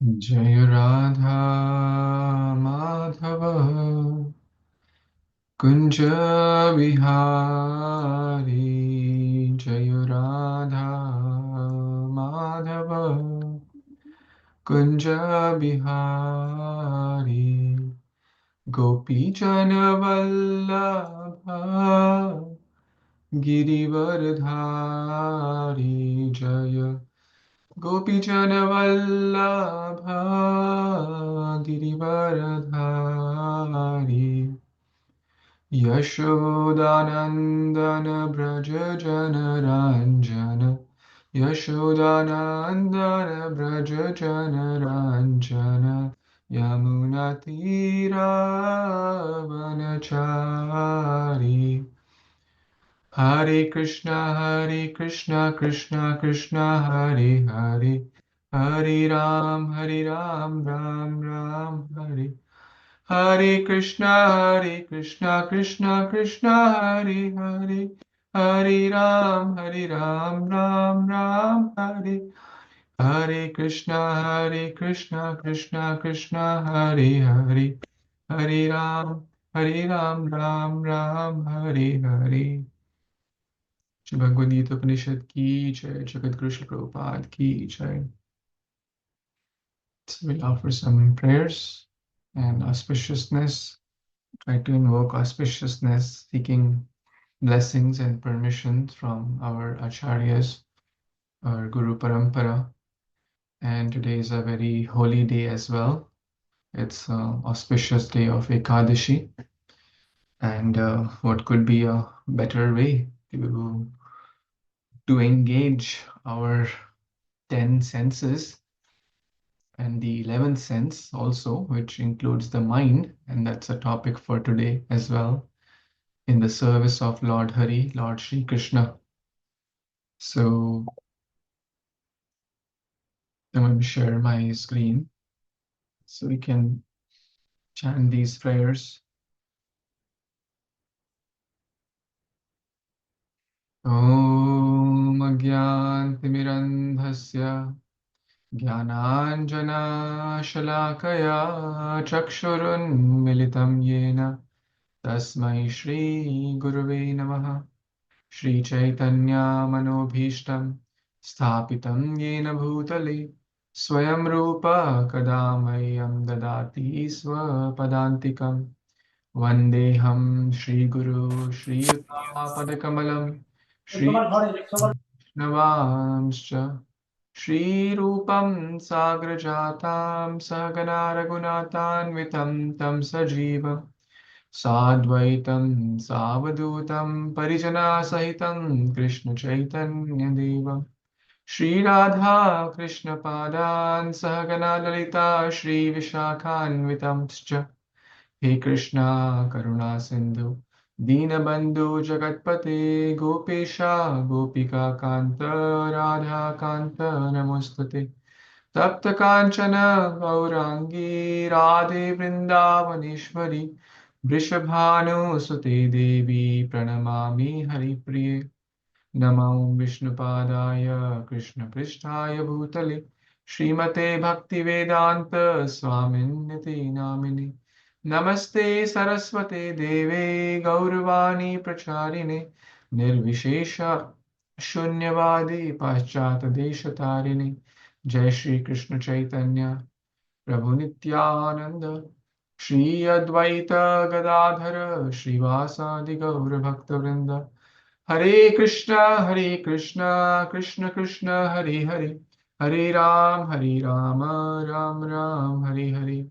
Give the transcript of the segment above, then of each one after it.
जय राधा माधव कुंज विहारी। जय राधा माधव कुंज बिहारी। गोपीजन वल्लभ गिरिवरधारी। जय गोपीजन Vallabh Girivardhari. Yashodanandan Vraj जनरञ्जन। Yashodanandan Vraj जनरञ्जन। यमुनातीरावनचारी। Hare Krishna, Krishna Krishna, Hare Hare. Hare Ram, Ram Ram, Hare. Hare Krishna, Krishna Krishna, Hare Hare. Hare Ram, Ram Ram, Hare. Hare Krishna, Krishna Krishna, Hare Hare. Hare Ram, Ram Ram, Hare Hare. Shri Bhagavad Gita उपनिषद की जय। जगत गुरु श्री प्रभुपाद की जय। So we'll offer some prayers and auspiciousness. Try to invoke auspiciousness, seeking blessings and permissions from our acharyas, our Guru Parampara. And today is a very holy day as well. It's an auspicious day of Ekadashi. And what could be a better way to engage our 10 senses and the 11th sense also, which includes the mind, and that's a topic for today as well, in the service of Lord Hari, Lord Shri Krishna. So I'm going to share my screen so we can chant these prayers. Om Agyantimirandhasya Jnananjana Shalakaya Chakshurunmilitam Yena Tasmai Shri Gurave Namaha. Shri Chaitanya Manobhishtam Sthapitam Yena Bhutale Swayam Rupa Kadamayam Dadati Swapadantikam Vandeham Shri Guru Shri Padakamalam Shri Navamscha Shri Rupam Sagrajatam Sagana Raghunathanvitam Tam Sajivam Sadvaitam Savadutam Parijana Sahitam Krishna Chaitanya Devam Shri Radha Krishna Padan Sahagana Lalita Shri Vishakhanvitamscha He Krishna Karuna Sindhu Dinabandhu Jagatpate Gopesha Gopika Kanta Radha Kanta Namostate Tapta Kanchana Gaurangi Radhe Vrindavaneshwari Vrishabhanu Sute Devi Pranamami Haripriye Namo Vishnupadaya Krishna Pristhaya Bhutale Srimate Bhaktivedanta Swaminiti Namini Namaste Saraswate Deve Gauravani Pracharine Nirvishesha Shunyavadi Paschat Deshatarine Jai Shri Krishna Chaitanya Prabhu Nityananda Shri Advaita Gadadhara Srivasadi Gaura Bhakta Hare Krishna, Krishna Krishna, Hare Hare, Hare Rama, Ram Ram, Hare Hare.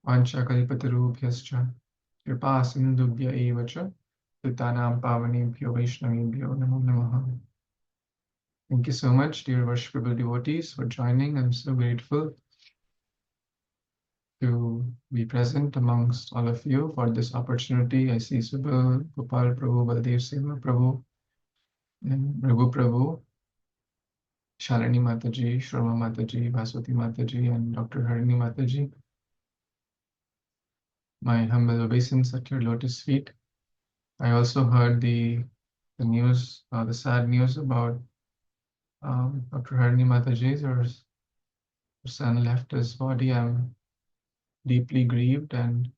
Vanchakalpatarubhyascha, Kripa Sindhubhya eva cha, Titanam Pavanebhyo Vaishnavebhyo Namo Namaha. Thank you so much, dear worshipable devotees, for joining. I'm so grateful to be present amongst all of you for this opportunity. I see Subal, Gopal Prabhu, Baldev Seva Prabhu, and Raghu Prabhu, Shalini Mataji, Sharma Mataji, Baswati Mataji, and Dr. Harini Mataji. My humble obeisance at your lotus feet. I also heard the the sad news about Dr. Harini Mataji's, her son left his body. I'm deeply grieved and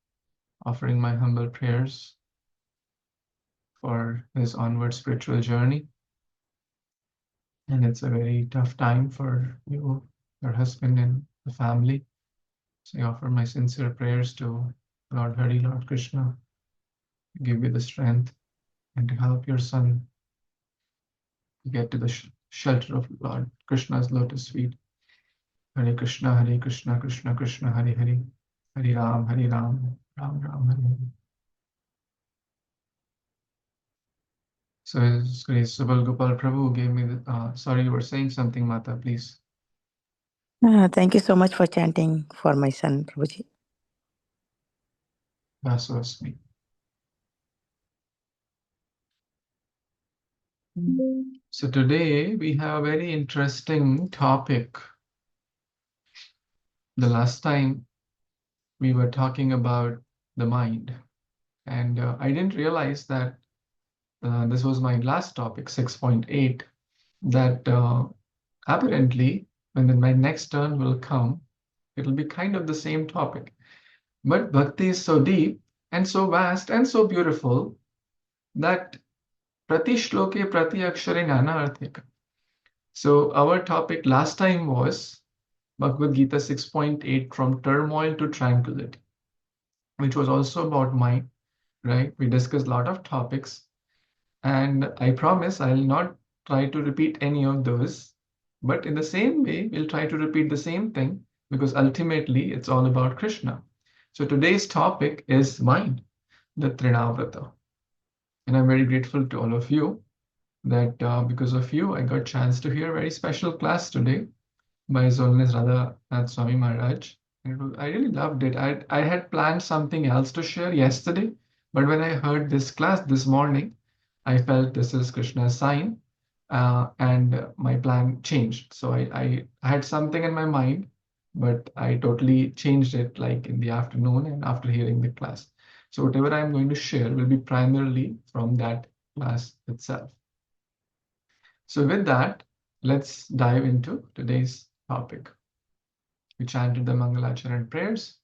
offering my humble prayers for his onward spiritual journey. And it's a very tough time for you, your husband, and the family. So I offer my sincere prayers to Lord Hari, Lord Krishna, to give you the strength and to help your son to get to the shelter of Lord Krishna's lotus feet. Hare Krishna, Krishna Krishna, Hare Hare, Hare Ram, Ram Ram, Hare Hare. So His Grace Subal Gopal Prabhu gave me the. Sorry, you were saying something, Mata, please. Thank you so much for chanting for my son, Prabhuji. Vasvasmi. So today we have a very interesting topic. The last time we were talking about the mind, and I didn't realize that this was my last topic, 6.8, that apparently when my next turn will come, it'll be kind of the same topic. But bhakti is so deep and so vast and so beautiful that prati shloke prati akshare nana arthika. So our topic last time was Bhagavad Gita 6.8, from turmoil to tranquility, which was also about mind, right? We discussed a lot of topics, and I promise I'll not try to repeat any of those. But in the same way, we'll try to repeat the same thing because ultimately it's all about Krishna. So today's topic is mind, the Trinavrata. And I'm very grateful to all of you that because of you, I got a chance to hear a very special class today by His Holiness Radha Nath Swami Maharaj. I really loved it. I had planned something else to share yesterday, but when I heard this class this morning, I felt this is Krishna's sign, and my plan changed. So I had something in my mind, but I totally changed it like in the afternoon and after hearing the class. So whatever I'm going to share will be primarily from that class itself. So with that, let's dive into today's topic. We chanted the Mangalacharan prayers.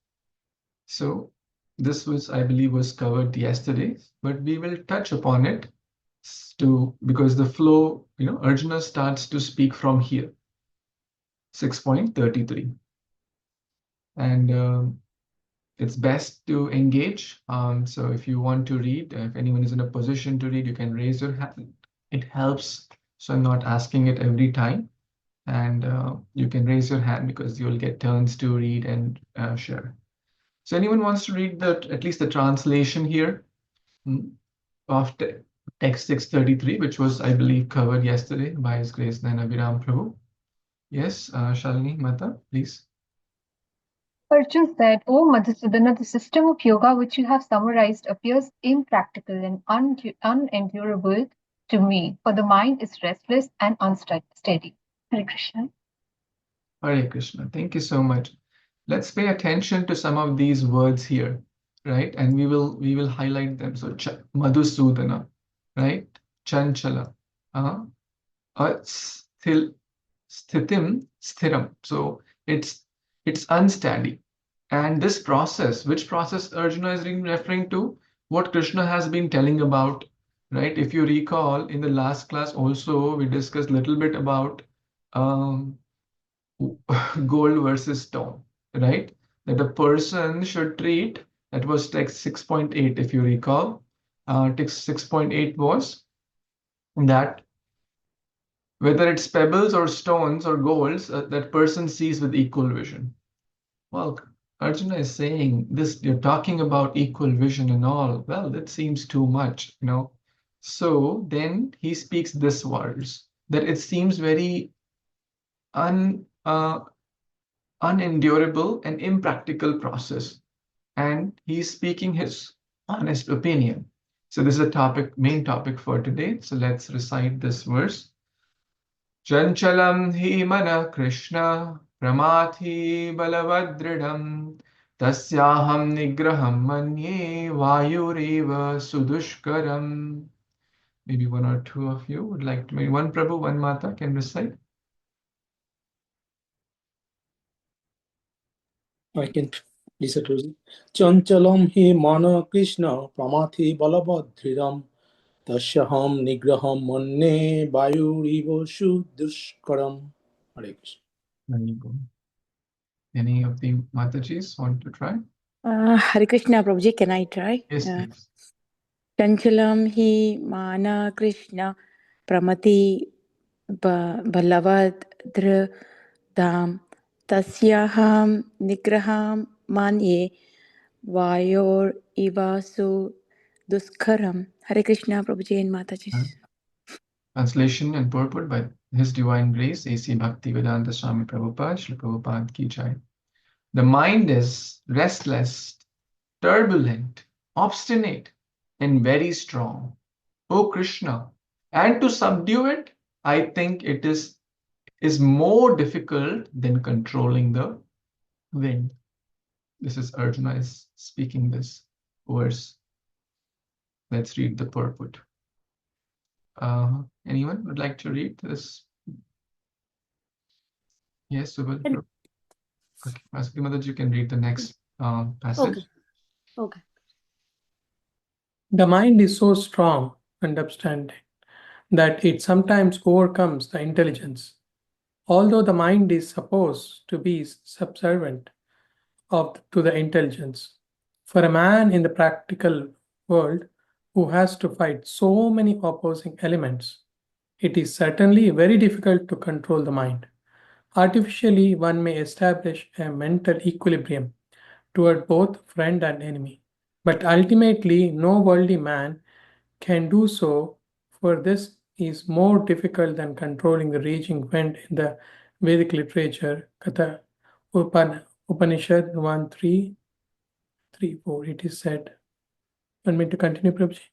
So this was, I believe, was covered yesterday, but we will touch upon it because the flow, Arjuna starts to speak from here, 6.33. And it's best to engage. So if you want to read, if anyone is in a position to read, you can raise your hand. It helps. So I'm not asking it every time. And you can raise your hand because you'll get turns to read and share. So anyone wants to read at least the translation here of text 633, which was, I believe, covered yesterday by His Grace Nanaviram Prabhu. Yes, Shalini Mata, please. Arjun said, "O Madhusudana, the system of yoga which you have summarized appears impractical and unendurable to me, for the mind is restless and unsteady." Hare Krishna. Hare Krishna. Thank you so much. Let's pay attention to some of these words here, right? And we will highlight them. So Madhusudana, right? Chanchala, still sthitim, sthiram. So it's unsteady. And this process, which process Arjuna is referring to? What Krishna has been telling about, right? If you recall, in the last class also, we discussed a little bit about gold versus stone, right? That a person should treat, that was text 6.8, if you recall. Text 6.8 was that whether it's pebbles or stones or golds, that person sees with equal vision. Well, Arjuna is saying this, you're talking about equal vision and all. Well, that seems too much, So then he speaks this words, that it seems very unendurable and impractical process. And he's speaking his honest opinion. So this is a main topic for today. So let's recite this verse. Chanchalam hi mana Krishna pramathi balavadridam tasyaham nigraham manye vayureva sudushkaram maybe one or two of you would like to, maybe one Prabhu, one Mata can recite. I can listen to it. Chanchalam hi mana Krishna pramathi balabhadriram tasyaham nigraham manne vayurivo shudushkaram. Hare Krishna. Very good. Any of the Matajis want to try? Hare Krishna, Prabhuji, can I try? Yes, please. Chanchalam hi mana Krishna pramati balavadra dham tasyaham nigraham manye vayor ivasu duskaram. Hare Krishna, Prabhuji and Mataji. Translation and purport by His Divine Grace, A.C. Bhaktivedanta Swami Prabhupada, Srila Prabhupada Ki Jai. The mind is restless, turbulent, obstinate, and very strong. O Krishna, and to subdue it, I think it is more difficult than controlling the wind. This is Arjuna is speaking this verse. Let's read the purport. Anyone would like to read this? Yes, Subal. Okay, Masaki Madaj, you can read the next passage. Okay. The mind is so strong and upstanding that it sometimes overcomes the intelligence. Although the mind is supposed to be subservient to the intelligence, for a man in the practical world who has to fight so many opposing elements, it is certainly very difficult to control the mind. Artificially, one may establish a mental equilibrium toward both friend and enemy, but ultimately, no worldly man can do so, for this is more difficult than controlling the raging wind in the Vedic literature. Katha Upanishad 1.3.3.4. It is said. Want me to continue, Prabhuji?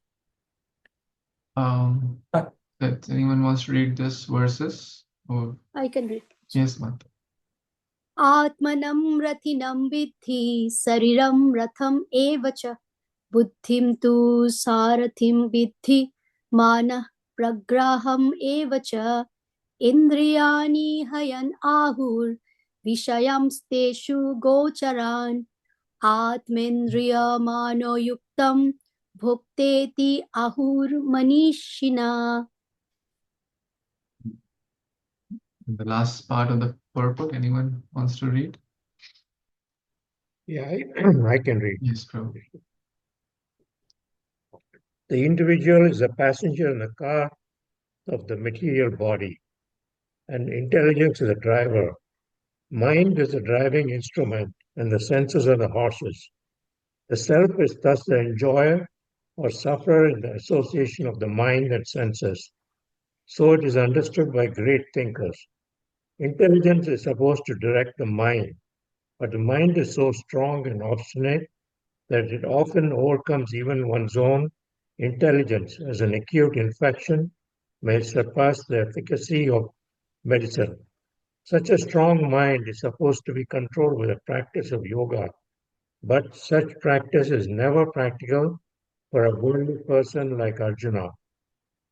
That anyone wants to read this verses? Or I can read. yes, Mata. Atmanam rathinam vidhi sariram ratham evacha buddhim tu sarathim vidhi mana pragraham evacha indriyani hayan ahur vishayam steshu gocharan atmendriya mano yuktam bhukteti ahur manishina. The last part of the purport, anyone wants to read? Yeah, I can read. Yes, Prabhu. The individual is a passenger in the car of the material body, and intelligence is a driver. Mind is the driving instrument, and the senses are the horses. The self is thus the enjoyer or sufferer in the association of the mind and senses. So it is understood by great thinkers. Intelligence is supposed to direct the mind, but the mind is so strong and obstinate that it often overcomes even one's own intelligence, as an acute infection may surpass the efficacy of medicine. Such a strong mind is supposed to be controlled with the practice of yoga, but such practice is never practical for a worldly person like Arjuna.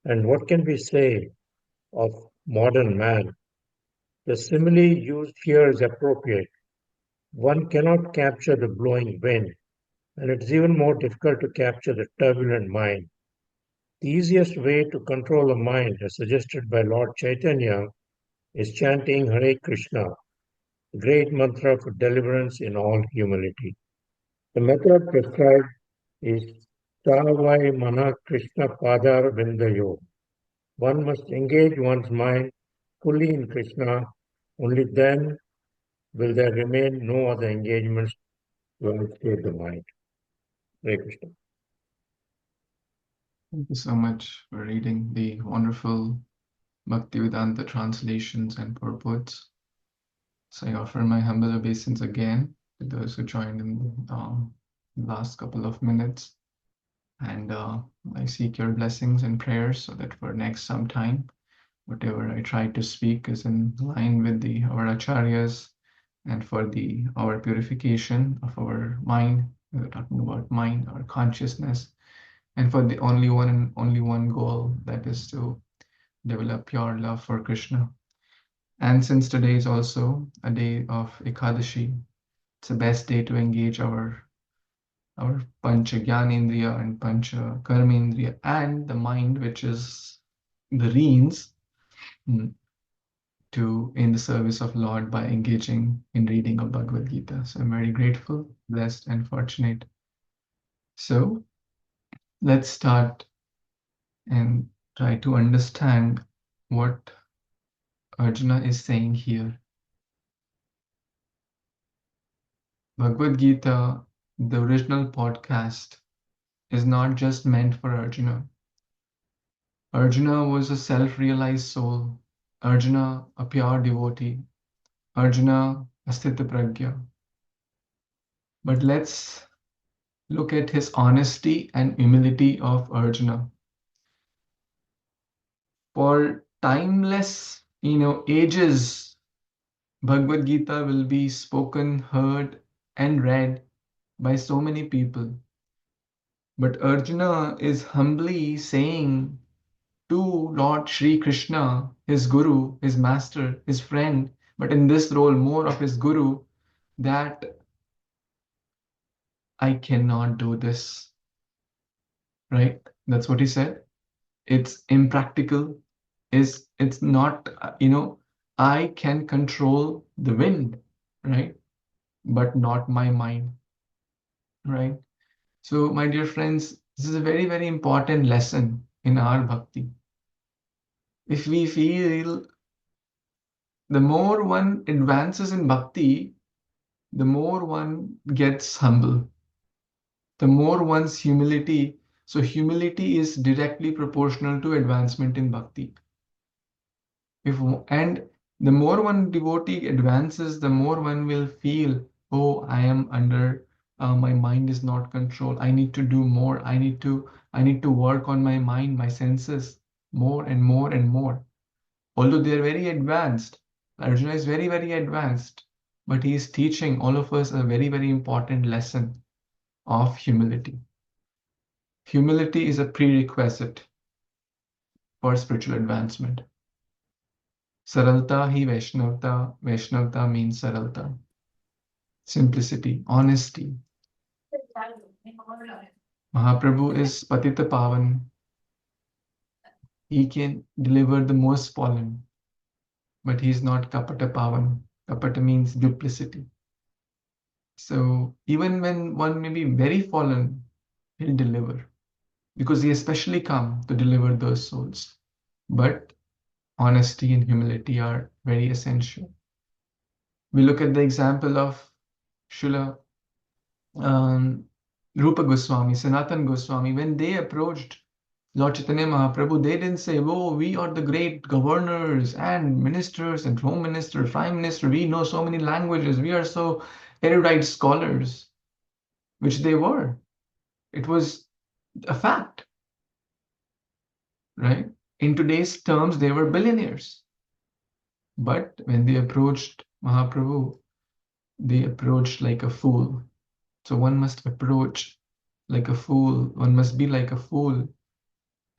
And what can we say of modern man? The simile used here is appropriate. One cannot capture the blowing wind, and it's even more difficult to capture the turbulent mind. The easiest way to control the mind, as suggested by Lord Chaitanya, is chanting Hare Krishna, the great mantra for deliverance in all humility. The method prescribed is Savai Mana Krishna Padar Vindayo. One must engage one's mind fully in Krishna, only then will there remain no other engagements to escape the mind. Hare Krishna. Thank you so much for reading the wonderful Bhaktivedanta translations and purports. So I offer my humble obeisance again to those who joined in the last couple of minutes. And I seek your blessings and prayers so that for next some time, whatever I try to speak is in line with our acharyas, and for our purification of our mind. We're talking about mind, our consciousness, and for the only one goal, that is to develop pure love for Krishna. And since today is also a day of Ekadashi, it's the best day to engage our Pancha Gyanendriya and Pancha Karmendriya and the mind, which is the reins, to in the service of Lord by engaging in reading of Bhagavad Gita. So I'm very grateful, blessed, and fortunate. So let's start and try to understand what Arjuna is saying here. Bhagavad Gita, the original podcast, is not just meant for Arjuna. Arjuna was a self-realized soul. Arjuna, a pure devotee. Arjuna, a sthita pragya. But let's look at his honesty and humility of Arjuna. For timeless, ages, Bhagavad Gita will be spoken, heard, and read by so many people. But Arjuna is humbly saying to Lord Sri Krishna, his guru, his master, his friend, but in this role more of his guru, that I cannot do this. Right? That's what he said. It's impractical. It's not, I can control the wind, right? But not my mind, right? So, my dear friends, this is a very, very important lesson in our bhakti. If we feel the more one advances in bhakti, the more one gets humble, the more one's humility. So, humility is directly proportional to advancement in bhakti. And the more one devotee advances, the more one will feel, oh, I am under, my mind is not controlled. I need to do more. I need to work on my mind, my senses, more and more and more. Although they are very advanced, Arjuna is very, very advanced, but he is teaching all of us a very, very important lesson of humility. Humility is a prerequisite for spiritual advancement. Saralta hi Vaishnavta. Vaishnavta means saralta. Simplicity, honesty. Mahaprabhu is Patita Pavan. He can deliver the most fallen, but he is not Kapata Pavan. Kapata means duplicity. So even when one may be very fallen, he'll deliver, because he especially come to deliver those souls. But honesty and humility are very essential. We look at the example of Srila Rupa Goswami, Sanatan Goswami. When they approached Lord Chaitanya Mahaprabhu, they didn't say, oh, we are the great governors and ministers and home minister, prime minister. We know so many languages. We are so erudite scholars, which they were. It was a fact, right? In today's terms, they were billionaires. But when they approached Mahaprabhu, they approached like a fool. So one must approach like a fool. One must be like a fool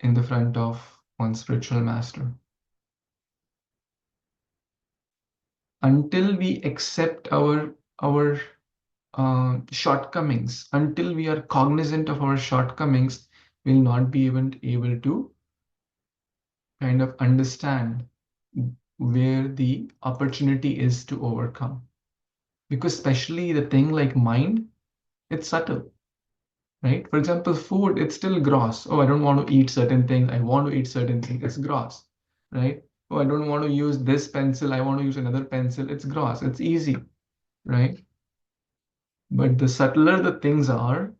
in the front of one's spiritual master. Until we accept our shortcomings, until we are cognizant of our shortcomings, we'll not be even able to kind of understand where the opportunity is to overcome. Because especially the thing like mind, it's subtle, right? For example, food, it's still gross. Oh, I don't want to eat certain things. I want to eat certain things. It's gross, right? Oh, I don't want to use this pencil. I want to use another pencil. It's gross. It's easy, right? But the subtler the things are,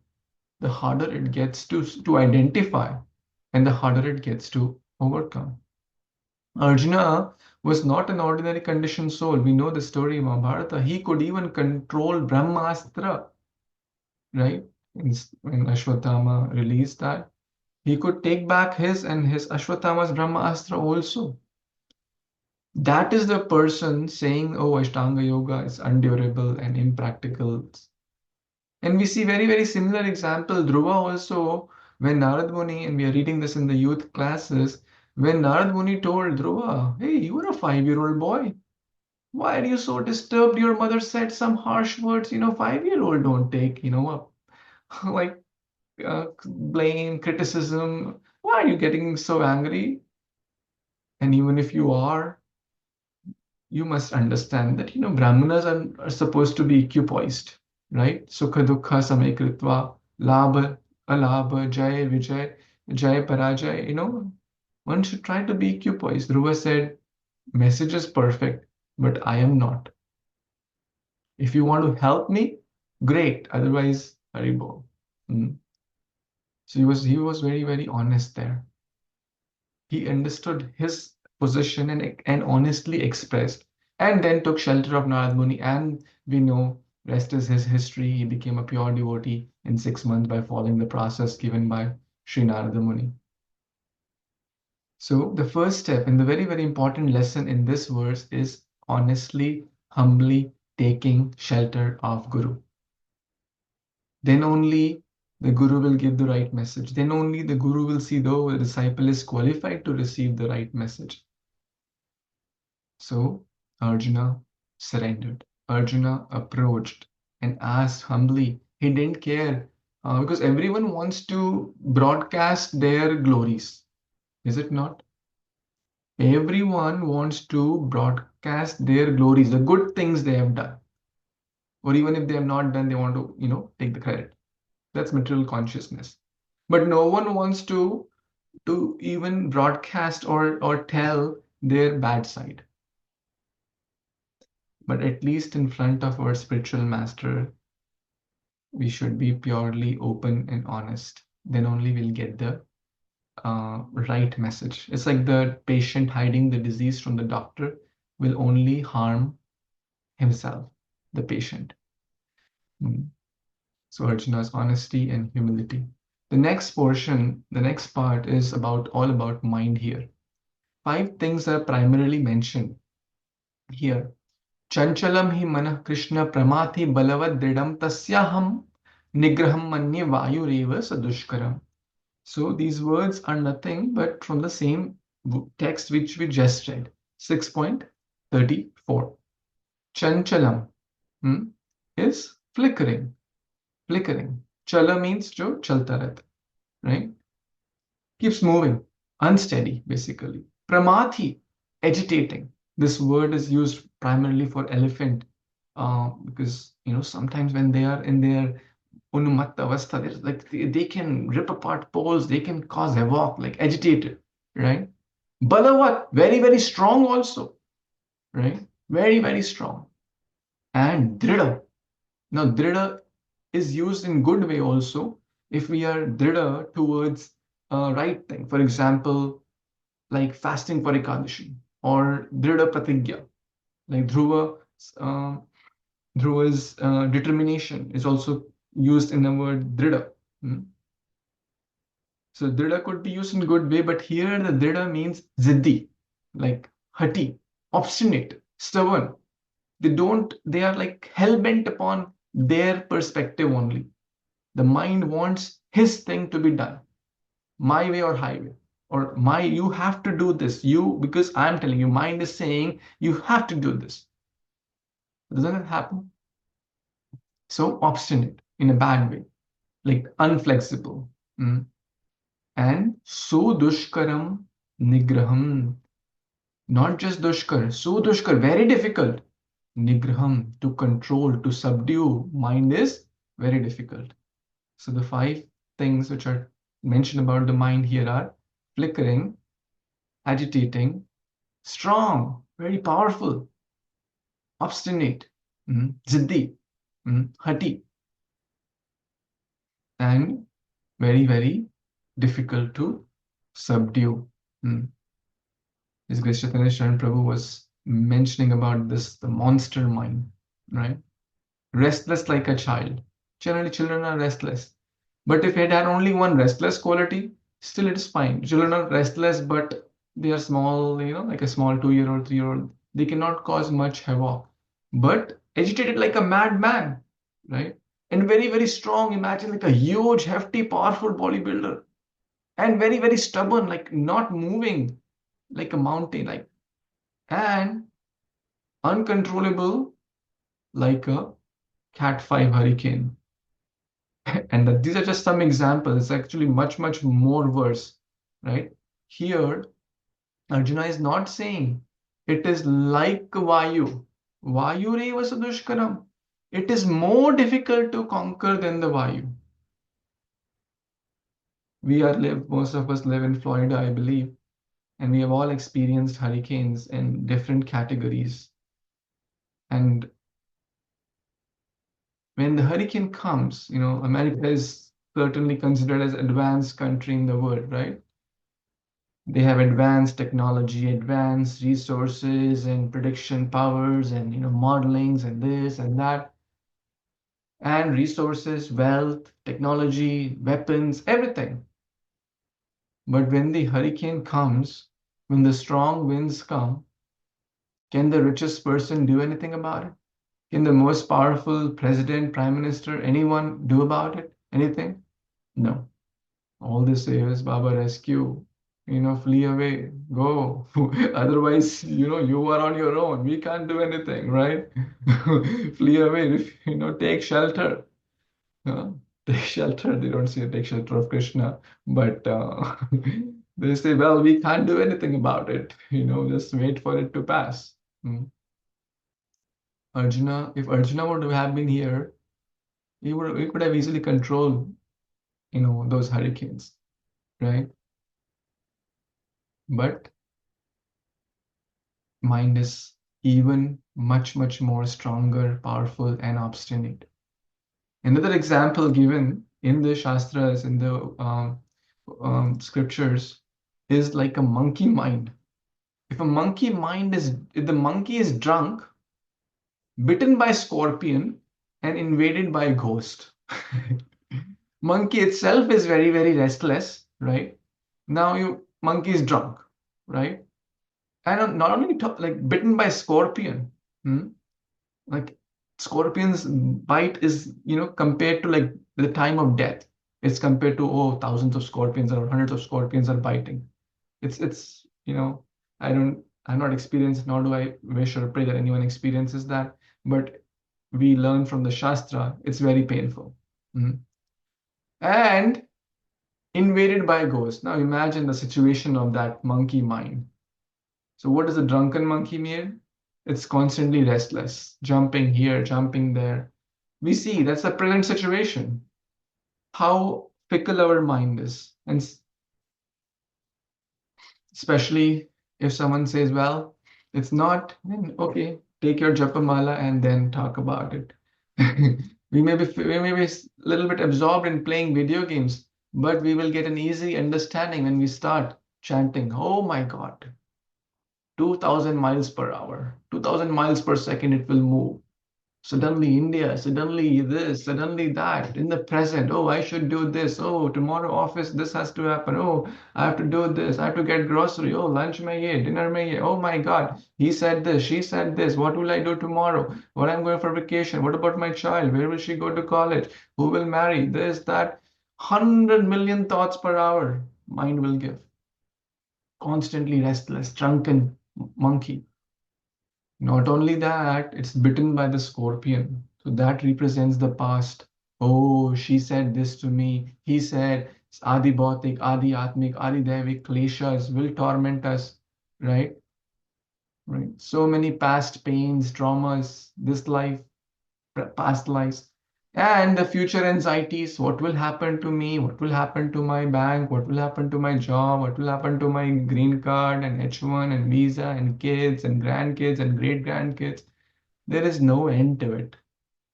the harder it gets to identify and the harder it gets to overcome. Arjuna was not an ordinary conditioned soul. We know the story of Mahabharata. He could even control Brahmastra, right? When Ashwatthama released that, he could take back his and his Ashwatthama's Brahmastra also. That is the person saying, oh, Ashtanga Yoga is undurable and impractical. And we see very, very similar example. Dhruva also, when Narad Muni, and we are reading this in the youth classes, When Narad Muni told Dhruva, hey, you are a 5-year-old boy. Why are you so disturbed? Your mother said some harsh words. 5-year-old don't take, like blame, criticism. Why are you getting so angry? And even if you are, you must understand that, Brahmanas are supposed to be equipoised, right? Sukha dukha samay kritva, labha, alabha, jay, vijay, jay, parajay, one should try to be equipoised. Dhruva said, message is perfect, but I am not. If you want to help me, great. Otherwise, Haribol. So he was very, very honest there. He understood his position and honestly expressed, and then took shelter of Narad Muni. And we know, rest is his history. He became a pure devotee in 6 months by following the process given by Sri Narada Muni. So the first step and the very, very important lesson in this verse is honestly, humbly taking shelter of Guru. Then only the Guru will give the right message. Then only the Guru will see though the disciple is qualified to receive the right message. So Arjuna surrendered. Arjuna approached and asked humbly. He didn't care because everyone wants to broadcast their glories. Is it not? Everyone wants to broadcast their glories, the good things they have done. Or even if they have not done, they want to, take the credit. That's material consciousness. But no one wants to even broadcast or tell their bad side. But at least in front of our spiritual master, we should be purely open and honest. Then only we'll get the right message. It's like the patient hiding the disease from the doctor will only harm himself, the patient. So Arjuna's honesty and humility. The next part is all about mind here. 5 things are primarily mentioned here. Chanchalam hi manah Krishna pramati balavad dridam tasyaham nigraham manye vayureva sadushkaram. So these words are nothing but from the same text which we just read, 6.34. Chanchalam is flickering. Chala means jo chalta rehta, right? Keeps moving, unsteady, basically. Pramathi, agitating. This word is used primarily for elephant because sometimes when they are in their unumat avastha, like they can rip apart poles, they can cause havoc, like agitated, right? Balavat, very, very strong also, right? Very, very strong. And drida. Now, drida is used in good way also if we are drida towards right thing. For example, like fasting for Ekadashi or drida pratigya, like Dhruva's determination is also used in the word drida. So drida could be used in good way, but here the drida means ziddi, like hati, obstinate, stubborn. They are like hell-bent upon their perspective only. The mind wants his thing to be done, my way or highway, or you have to do this, because I'm telling you, mind is saying you have to do this. Doesn't it happen? So obstinate in a bad way, like unflexible. And so dushkaram nigraham, not just dushkar, so dushkar, very difficult. Nigraham, to control, to subdue mind is very difficult. So the 5 things which are mentioned about the mind here are flickering, agitating, strong, very powerful, obstinate, ziddi, hati, and very, very difficult to subdue. His Grace Chaitanya Sharan Prabhu was mentioning about this, the monster mind, right? Restless like a child. Generally, children are restless. But if it had only one restless quality, still it is fine. Children are restless, but they are small, like a small 2-year-old, 3-year-old. They cannot cause much havoc. But agitated like a madman, right? And very, very strong. Imagine like a huge, hefty, powerful bodybuilder. And very, very stubborn, like not moving. like a mountain, and uncontrollable like a Cat 5 hurricane. And these are just some examples. It's actually much, much more worse, right? Here, Arjuna is not saying it is like Vayu. Vayu reva sadushkaram. It is more difficult to conquer than the Vayu. Most of us live in Florida, I believe, and we have all experienced hurricanes in different categories. And when the hurricane comes, America is certainly considered as advanced country in the world, right? They have advanced technology, advanced resources and prediction powers and modelings and this and that, and resources, wealth, technology, weapons, everything. But when the hurricane comes, when the strong winds come, can the richest person do anything about it? Can the most powerful president, prime minister, anyone do about it? Anything? No. All they say is, Baba, rescue, flee away, go. Otherwise, you are on your own. We can't do anything, right? Flee away, take shelter. Uh, take shelter. They don't say take shelter of Krishna, but they say, well, we can't do anything about it. Just wait for it to pass. Hmm. If Arjuna would have been here, he could have easily controlled, those hurricanes, right? But mind is even much, much more stronger, powerful, and obstinate. Another example given in the Shastras, in the scriptures, is like a monkey mind. If the monkey is drunk, bitten by scorpion, and invaded by a ghost. Monkey itself is very, very restless, right? Now monkey is drunk, right? And not only like bitten by scorpion, like scorpion's bite is, compared to like the time of death. It's compared to thousands of scorpions or hundreds of scorpions are biting. It's I'm not experienced, nor do I wish or pray that anyone experiences that, but we learn from the Shastra, it's very painful. And invaded by ghosts. Now imagine the situation of that monkey mind. So what does a drunken monkey mean? It's constantly restless, jumping here, jumping there. We see that's the present situation. How fickle our mind is. And especially if someone says, well, it's not, then okay, take your japamala and then talk about it. we may be a little bit absorbed in playing video games, but we will get an easy understanding when we start chanting, oh my God, 2000 miles per hour, 2000 miles per second, it will move. Suddenly India, suddenly this, suddenly that, in the present, oh, I should do this, oh, tomorrow office, this has to happen, oh, I have to do this, I have to get grocery, oh, lunch mein ye, dinner mein ye, oh my God, he said this, she said this, what will I do tomorrow, what I'm going for vacation, what about my child, where will she go to college, who will marry, this, that, 100 million thoughts per hour, mind will give. Constantly restless, drunken monkey. Not only that, it's bitten by the scorpion. So that represents the past. Oh, she said this to me. He said, Adi Bhautik, Adi Atmik, Adi Devik, kleshas will torment us, right? Right. So many past pains, traumas, this life, past lives, and the future anxieties. What will happen to me? What will happen to my bank? What will happen to my job? What will happen to my green card and H1 and visa and kids and grandkids and great grandkids? There is no end to it.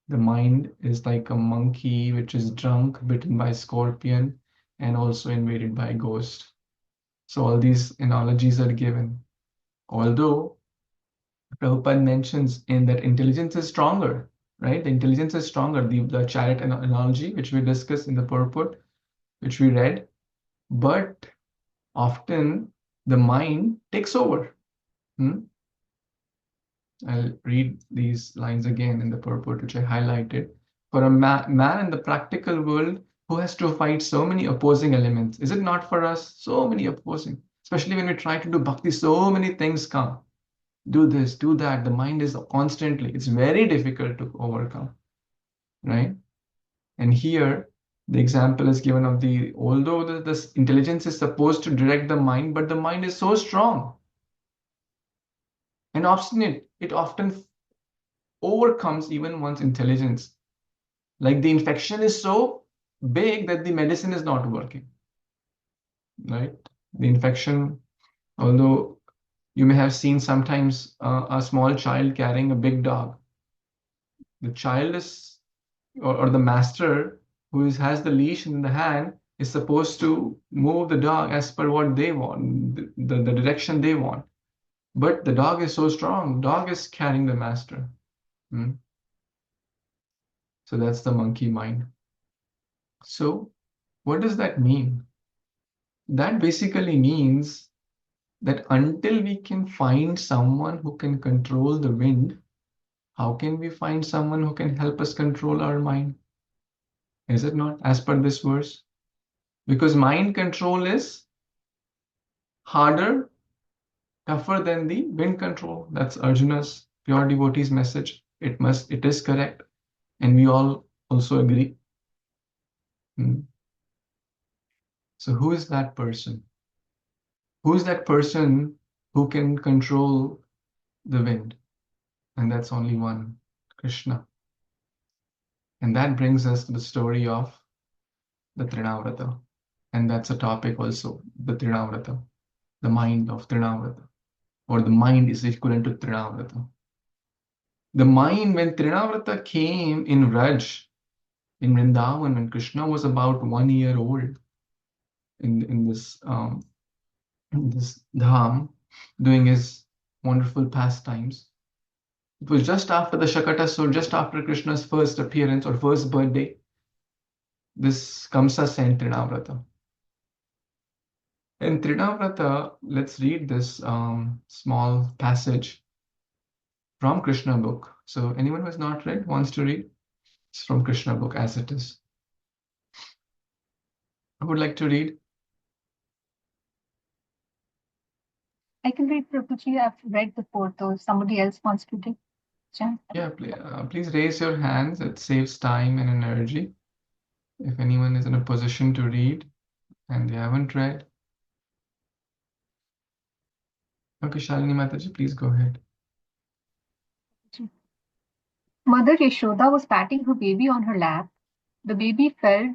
The mind is like a monkey which is drunk, bitten by a scorpion, and also invaded by a ghost. So all these analogies are given. Although Prabhupada mentions in that intelligence is stronger, right? The intelligence is stronger. The chariot analogy, which we discussed in the purport, which we read, but often the mind takes over. I'll read these lines again in the purport, which I highlighted. For a man in the practical world who has to fight so many opposing elements, is it not for us? So many opposing. Especially when we try to do bhakti, so many things come. Do this, do that. The mind is constantly, it's very difficult to overcome, right? And here, the example is given of although this intelligence is supposed to direct the mind, but the mind is so strong and obstinate, it often overcomes even one's intelligence. Like the infection is so big that the medicine is not working, right? The infection, although you may have seen sometimes a small child carrying a big dog. The child is, or the master who has the leash in the hand is supposed to move the dog as per what they want, the direction they want. But the dog is so strong, dog is carrying the master. Hmm? So that's the monkey mind. So what does that mean? That basically means that until we can find someone who can control the wind, how can we find someone who can help us control our mind? Is it not, as per this verse? Because mind control is harder, tougher than the wind control. That's Arjuna's pure devotee's message. It is correct. And we all also agree. So who is that person? Who is that person who can control the wind? And that's only one, Krishna. And that brings us to the story of the Trinavrata. And that's a topic also, the Trinavrata, the mind of Trinavrata, or the mind is equivalent to Trinavrata. The mind, when Trinavrata came in Raj, in Vrindavan, when Krishna was about 1 year old, in this dham, doing his wonderful pastimes. It was just after the Shakatasur, just after Krishna's first appearance or first birthday. This Kamsa sent Trinavrata. In Trinavrata, let's read this small passage from Krishna book. So anyone who has not read, wants to read, it's from Krishna book as it is. Who would like to read? I can read, Prabhuji. I've read before, though if somebody else wants to take chance. Yeah, please raise your hands. It saves time and energy. If anyone is in a position to read and they haven't read. Okay, Shalini Mataji, please go ahead. Mother Yashoda was patting her baby on her lap. The baby felt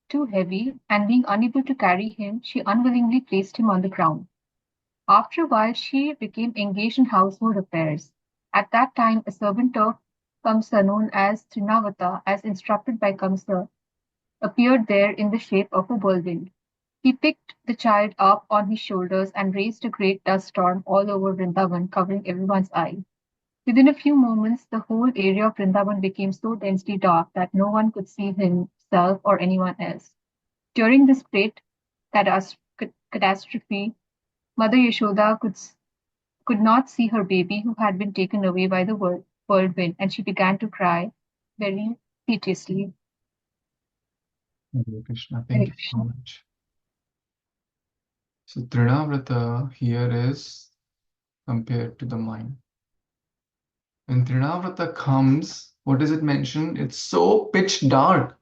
too heavy, and being unable to carry him, she unwillingly placed him on the ground. After a while, she became engaged in household affairs. At that time, a servant of Kamsa, known as Trinavata, as instructed by Kamsa, appeared there in the shape of a whirlwind. He picked the child up on his shoulders and raised a great dust storm all over Vrindavan, covering everyone's eyes. Within a few moments, the whole area of Vrindavan became so densely dark that no one could see himself or anyone else. During this great catastrophe, Mother Yashoda could not see her baby who had been taken away by the whirlwind, and she began to cry very piteously. Hare Krishna, Hare thank you so Krishna. much. So Trinavrata here is compared to the mind. When Trinavrata comes, what does it mention? It's so pitch dark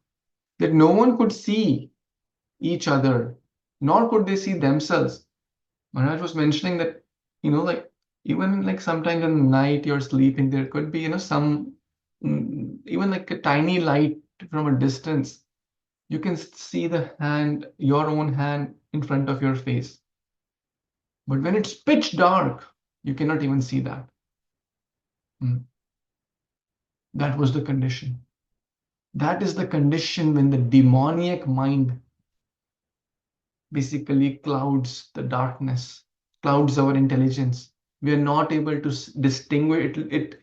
that no one could see each other, nor could they see themselves. Maharaj was mentioning that, like even like sometimes in the night you're sleeping, there could be, some even like a tiny light from a distance. You can see the hand, your own hand in front of your face. But when it's pitch dark, you cannot even see that. That was the condition. That is the condition when the demoniac mind basically clouds the darkness, clouds our intelligence. We are not able to distinguish it.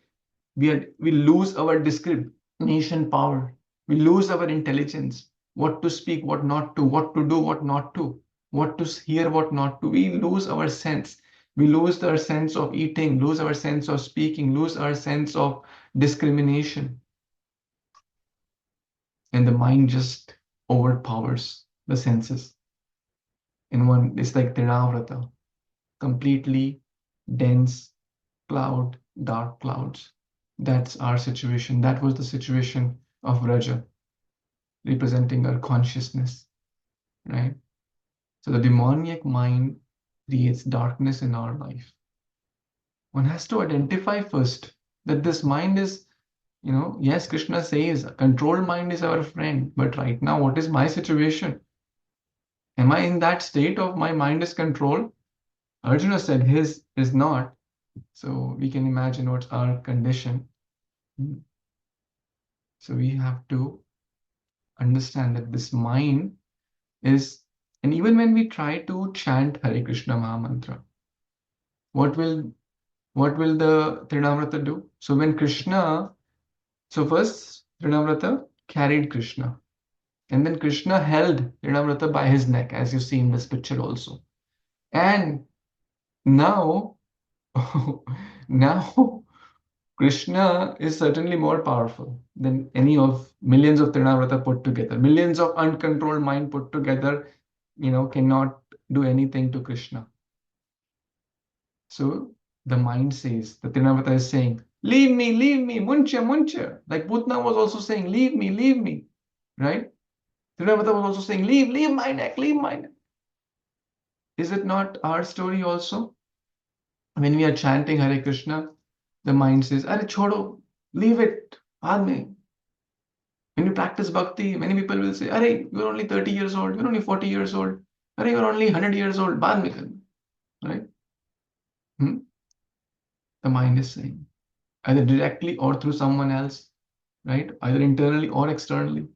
We lose our discrimination power. We lose our intelligence. What to speak, what not to, what to do, what not to, what to hear, what not to. We lose our sense. We lose our sense of eating, lose our sense of speaking, lose our sense of discrimination. And the mind just overpowers the senses. In one, it's like Trinavrata, completely dense cloud, dark clouds. That's our situation. That was the situation of Raja, representing our consciousness, right? So the demoniac mind creates darkness in our life. One has to identify first that this mind is, yes, Krishna says controlled mind is our friend, but right now, what is my situation? Am I in that state of my mind is controlled? Arjuna said his is not. So we can imagine what's our condition. So we have to understand that this mind is, and even when we try to chant Hare Krishna Mahamantra, what will the Trinavrata do? So when Krishna, so first Trinavrata carried Krishna, and then Krishna held Trinavrata by his neck, as you see in this picture also. And now, now Krishna is certainly more powerful than any of millions of Trinavrata put together. Millions of uncontrolled mind put together, cannot do anything to Krishna. So the mind says, the Trinavrata is saying, leave me, muncha, muncha. Like Putna was also saying, leave me, right? Trinavrata was also saying, leave my neck, leave my neck. Is it not our story also? When we are chanting Hare Krishna, the mind says, Arey chodo, leave it, baad mein. When you practice bhakti, many people will say, Arey, you're only 30 years old, you're only 40 years old, Arey, you're only 100 years old, baad mein karna, right? The mind is saying, either directly or through someone else, right? Either internally or externally.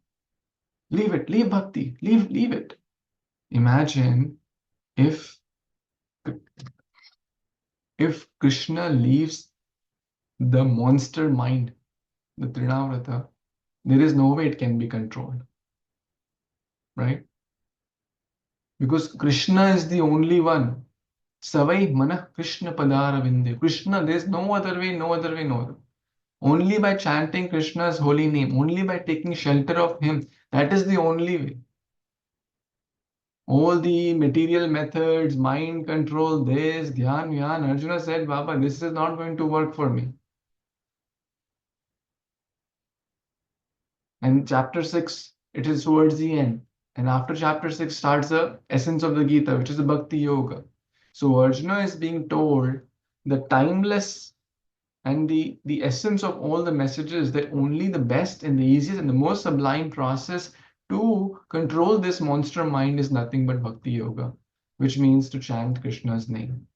Leave it, leave bhakti, leave it. Imagine if Krishna leaves the monster mind, the Trinavrata, there is no way it can be controlled, right? Because Krishna is the only one. Savai Manah Krishna Padara Vinde. Krishna, there's no other way, no other way, no other. Only by chanting Krishna's holy name, only by taking shelter of Him, that is the only way. All the material methods, mind control, this, dhyan, vyan, Arjuna said, Baba, this is not going to work for me. And chapter 6, it is towards the end. And after chapter 6 starts the essence of the Gita, which is the Bhakti Yoga. So Arjuna is being told the timeless and the essence of all the messages, that only the best and the easiest and the most sublime process to control this monster mind is nothing but Bhakti Yoga, which means to chant Krishna's name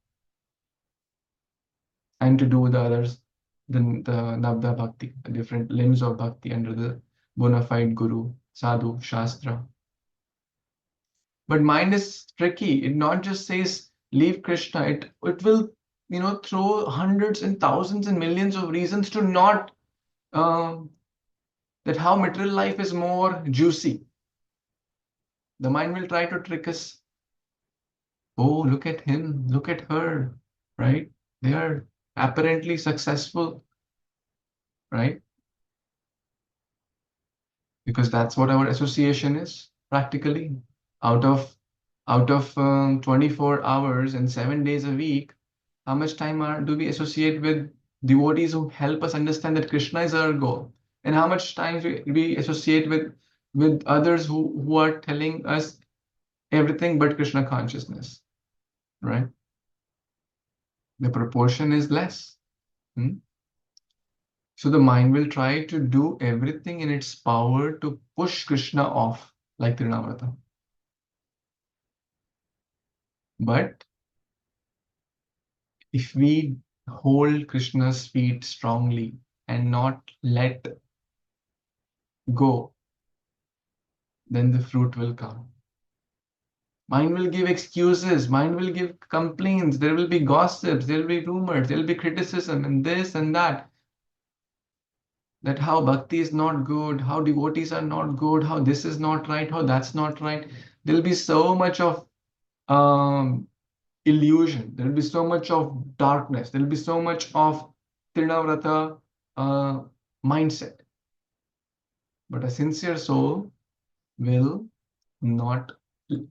and to do the others, the Navda Bhakti, the different limbs of Bhakti under the bona fide Guru, Sadhu, Shastra. But mind is tricky. It not just says leave Krishna. It will throw hundreds and thousands and millions of reasons to not that how material life is more juicy. The mind will try to trick us. Oh, look at him, look at her, right? They are apparently successful, right? Because that's what our association is practically. Out of 24 hours and 7 days a week, how much time do we associate with devotees who help us understand that Krishna is our goal? And how much time we associate with others who are telling us everything but Krishna consciousness, right? The proportion is less. So the mind will try to do everything in its power to push Krishna off, like Trinavrata. But if we hold Krishna's feet strongly and not let go, then the fruit will come. Mind will give excuses, mind will give complaints, there will be gossips, there will be rumors, there will be criticism and this and that. That how bhakti is not good, how devotees are not good, how this is not right, how that's not right. There'll be so much of illusion. There'll be so much of darkness. There'll be so much of Trinavrata mindset. But a sincere soul will not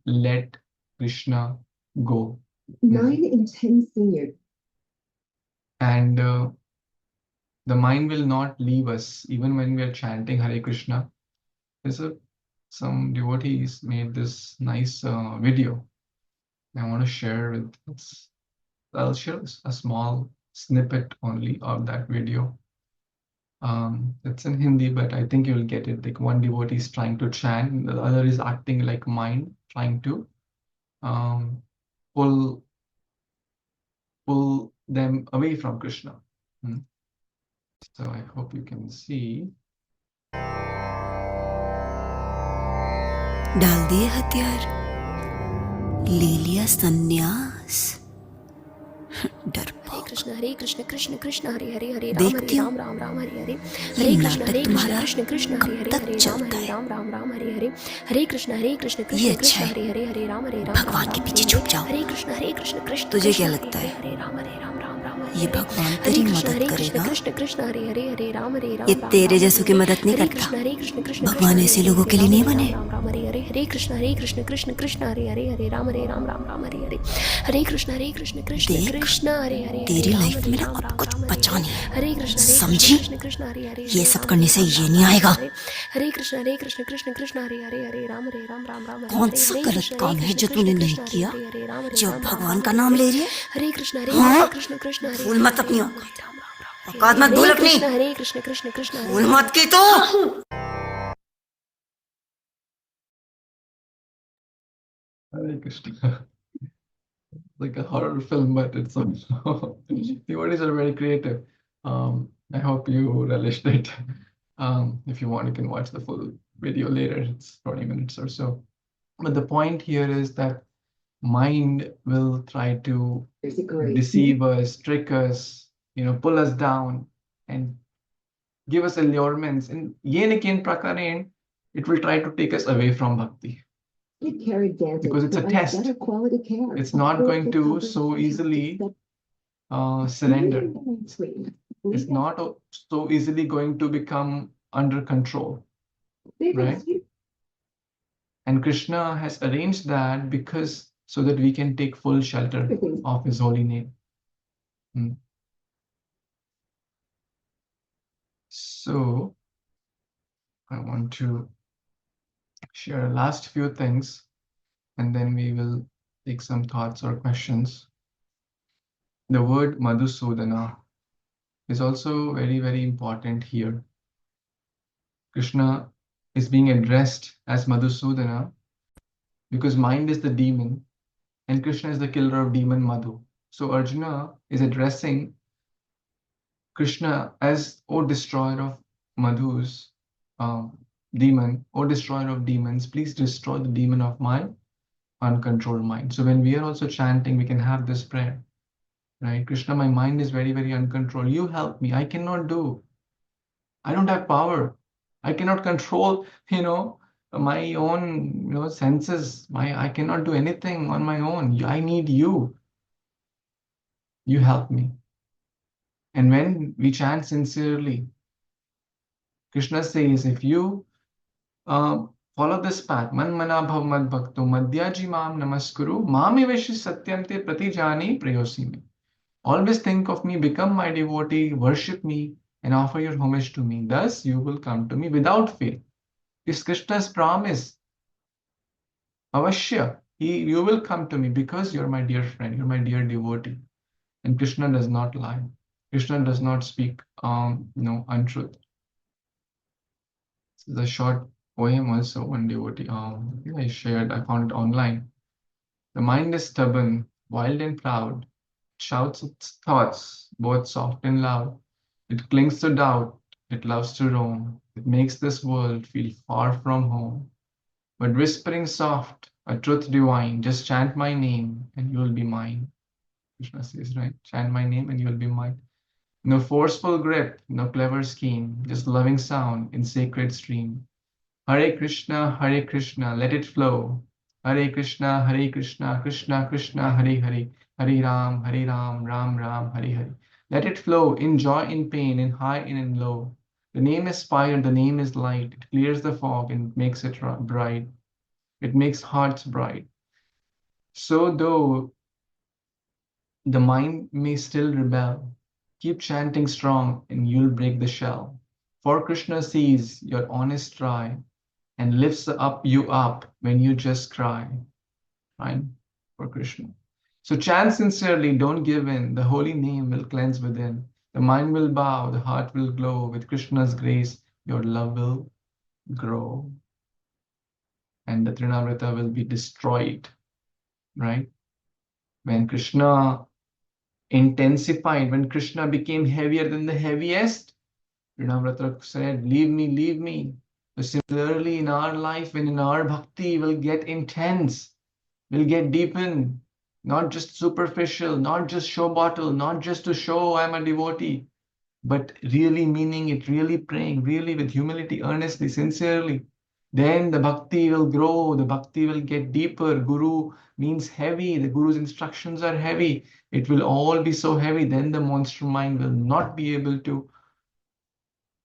let Krishna, go. 9 and 10 senior. And the mind will not leave us even when we are chanting Hare Krishna. Some devotees made this nice video. I want to share with us. I'll share a small snippet only of that video. It's in Hindi, but I think you'll get it. Like one devotee is trying to chant, and the other is acting like mind, trying to pull them away from Krishna. So I hope you can see. डाल दिए हथियार, ले लिया संन्यास, डरपोक। हरे कृष्ण कृष्ण कृष्ण हरे हरे हरे राम देखती हरे हूँ राम राम राम हरे हरे ये हरे कृष्ण नाटक तुम्हारा कृष्ण कृष्ण हरे हरे कब तक हरे राम चलता हरे है? राम राम राम हरे हरे हरे कृष्ण कृष्ण ये कृष्ण अच्छा कृष्ण है। हरे हरे हरे राम भगवान के पीछे छुप जाओ। हरे कृष्ण कृष्ण तुझे क्या कृष्ण लगता है हरे राम राम राम ये भगवान तेरी मदद करेगा? कृष्ण कृष्ण हरे हरे हरे राम ये तेरे जैसों की मदद नहीं करता। कृष्ण कृष्ण भगवान ऐसे लोगों के लिए नहीं बने। राम राम हरे हरे हरे कृष्ण कृष्ण कृष्ण हरे हरे हरे राम राम राम हरे हरे हरे कृष्ण कृष्ण देख, कृष्ण हरे हरे तेरी राम लाइफ में ना राम अब राम कुछ राम बचा नहीं है। हरे कृष्ण समझी? कृष्ण हरे हरे ये सब करने से ये नहीं आएगा। हरे कृष्ण कृष्ण हरे हरे राम राम कौन सा गलत काम है जो तूने नहीं किया, जो भगवान का नाम ले रही है? हरे कृष्ण हाँ? कृष्ण हरे भूल मत अपनी राम औकात मत भूल अपनी। हरे कृष्ण कृष्ण भूल मत की तो। Hare Krishna. Like a horror film, but it's also devotees are very creative. I hope you relished it. If you want, you can watch the full video later. It's 20 minutes or so. But the point here is that mind will try to There's a great deceive us, trick us, pull us down, and give us allurements. And yen again prakaran, it will try to take us away from bhakti. Kid Care Advantage Because it's a provides test. better quality care. It's not going Affordable to coverage so and easily accept- surrender. Treatment. It's not so easily going to become under control, right? And Krishna has arranged that because so that we can take full shelter of his holy name. So I want to share last few things, and then we will take some thoughts or questions. The word Madhusudana is also very, very important here. Krishna is being addressed as Madhusudana because mind is the demon and Krishna is the killer of demon Madhu. So Arjuna is addressing Krishna as, O destroyer of Madhu's demon, O destroyer of demons, please destroy the demon of my uncontrolled mind. So when we are also chanting, we can have this prayer, right? Krishna, my mind is very, very uncontrolled. You help me. I cannot do. I don't have power. I cannot control, my own, senses. I cannot do anything on my own. I need you. You help me. And when we chant sincerely, Krishna says, if you follow this path, man mana bhav mad bhakto madhyaji mam namaskuru mami veshi satyante pratijani prayosimi. Always think of me, become my devotee, worship me, and offer your homage to me. Thus, you will come to me without fail. It's Krishna's promise. Avashya, you will come to me because you're my dear friend, you're my dear devotee. And Krishna does not lie. Krishna does not speak, untruth. This is a short poem also, one devotee. I found it online. The mind is stubborn, wild and proud. It shouts its thoughts, both soft and loud. It clings to doubt. It loves to roam. It makes this world feel far from home. But whispering soft, a truth divine, just chant my name and you will be mine. Krishna says, right? Chant my name and you will be mine. No forceful grip, no clever scheme, just loving sound in sacred stream. Hare Krishna, let it flow. Hare Krishna, Krishna Krishna, Hare Hare, Hare Ram, Ram Ram, Hare Hare. Let it flow in joy, in pain, in high and in low. The name is fire, the name is light. It clears the fog and makes it bright. It makes hearts bright. So though the mind may still rebel, keep chanting strong and you'll break the shell. For Krishna sees your honest try and lifts you up when you just cry. Right? For Krishna. So chant sincerely, don't give in. The holy name will cleanse within. The mind will bow, the heart will glow. With Krishna's grace, your love will grow. And the Trinavrata will be destroyed. Right? When Krishna intensified, when Krishna became heavier than the heaviest, Trinavrata said, leave me, leave me. So similarly, in our life, when in our bhakti will get intense, will get deepened, not just superficial, not just show bottle, not just to show I'm a devotee, but really meaning it, really praying, really with humility, earnestly, sincerely. Then the bhakti will grow, the bhakti will get deeper. Guru means heavy, the Guru's instructions are heavy. It will all be so heavy, then the monster mind will not be able to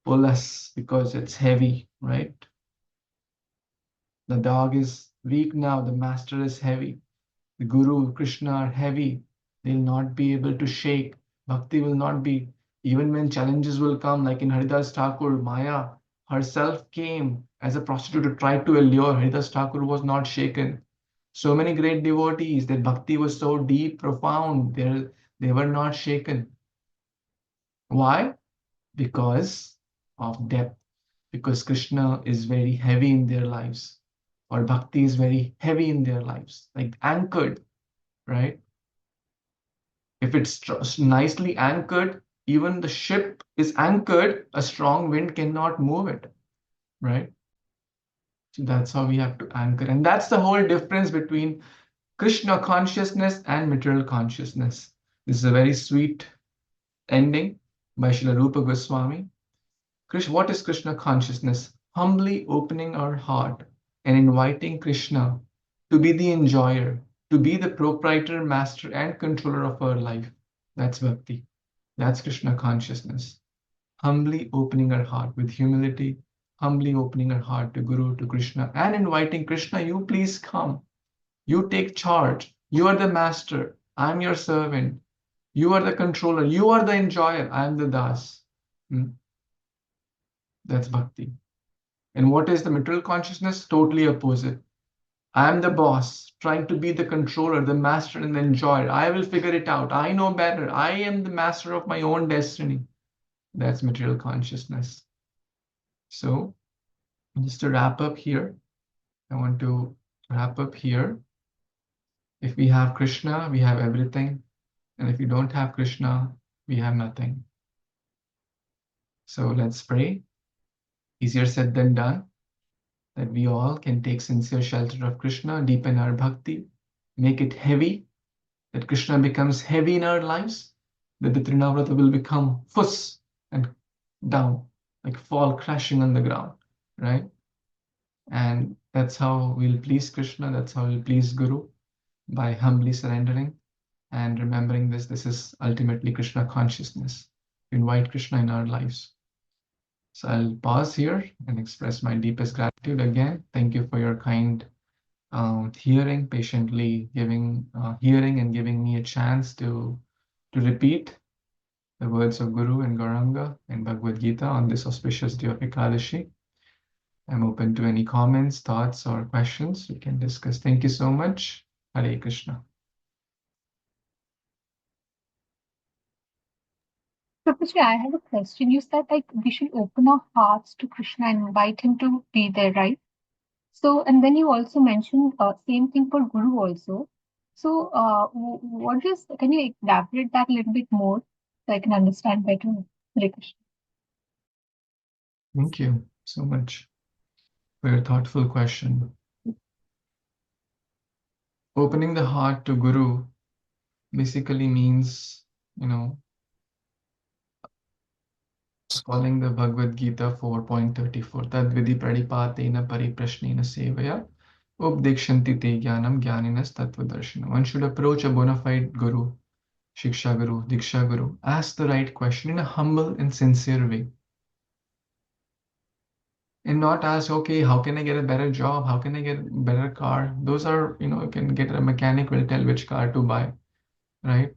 pull us because it's heavy, right? The dog is weak now, the master is heavy. The Guru, Krishna are heavy. They'll not be able to shake. Bhakti will not be. Even when challenges will come, like in Haridas Thakur, Maya herself came as a prostitute to try to allure. Haridas Thakur was not shaken. So many great devotees, their bhakti was so deep, profound, they were not shaken. Why? Because of depth. Because Krishna is very heavy in their lives, or bhakti is very heavy in their lives, like anchored, right? If it's nicely anchored, even the ship is anchored, a strong wind cannot move it, right? So that's how we have to anchor. And that's the whole difference between Krishna consciousness and material consciousness. This is a very sweet ending by Srila Rupa Goswami. What is Krishna consciousness? Humbly opening our heart and inviting Krishna to be the enjoyer, to be the proprietor, master, and controller of our life. That's bhakti. That's Krishna consciousness. Humbly opening our heart with humility, humbly opening our heart to Guru, to Krishna, and inviting Krishna, you please come. You take charge. You are the master. I'm your servant. You are the controller. You are the enjoyer. I am the das. That's bhakti. And what is the material consciousness? Totally opposite. I am the boss, trying to be the controller, the master, and the enjoyer. I will figure it out. I know better. I am the master of my own destiny. That's material consciousness. So, just to wrap up here, I want to wrap up here. If we have Krishna, we have everything. And if we don't have Krishna, we have nothing. So let's pray. Easier said than done. That we all can take sincere shelter of Krishna, deepen our bhakti, make it heavy, that Krishna becomes heavy in our lives, that the Trinavrata will become fuss and down, like fall crashing on the ground, right? And that's how we'll please Krishna, that's how we'll please Guru, by humbly surrendering and remembering this. This is ultimately Krishna consciousness. We invite Krishna in our lives. So I'll pause here and express my deepest gratitude again. Thank you for your kind hearing, patiently hearing and giving me a chance to repeat the words of Guru and Gauranga and Bhagavad Gita on this auspicious day of Ekadashi. I'm open to any comments, thoughts, or questions we can discuss. Thank you so much. Hare Krishna. Prabhuji, I have a question. You said like we should open our hearts to Krishna and invite him to be there, right? So, and then you also mentioned same thing for Guru also. So, can you elaborate that a little bit more so I can understand better? Hare Krishna. Thank you so much for your thoughtful question. Opening the heart to Guru basically means, following the Bhagavad Gita 4.34, Tad vidhi pradipatena pariprashnena sevaya updekshanti te jnanam jnaninas tattvadarshana. One should approach a bona fide Guru, Shiksha Guru, Diksha Guru, ask the right question in a humble and sincere way. and not ask, okay, how can I get a better job? How can I get a better car? Those are, you can get a mechanic will tell which car to buy, right?